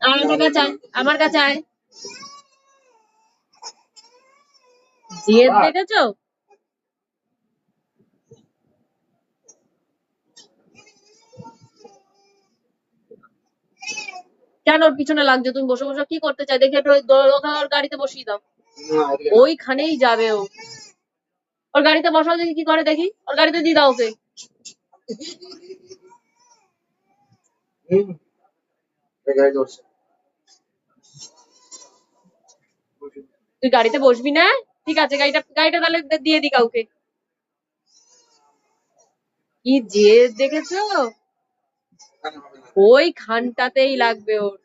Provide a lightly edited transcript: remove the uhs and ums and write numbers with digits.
আমার কাছে আয়, আমার কাছে আয়। জেদ দেখেছো? কেন ওর পিছনে লাগছো? তুমি বসে বসে কি করতে চাই দেখে একটু ওর গাড়িতে বসিয়ে দাও। ওইখানেই যাবে ও। ওর গাড়িতে বসাও দেখি কি করে, দেখি ওর গাড়িতে দিয়ে দাও ওকে। তুই গাড়িতে বসবি না? ঠিক আছে, গাড়িটা তাহলে দিয়ে দি কাউকে। কি জেদ দেখেছো? ওই খানটাতেই লাগবে ওর।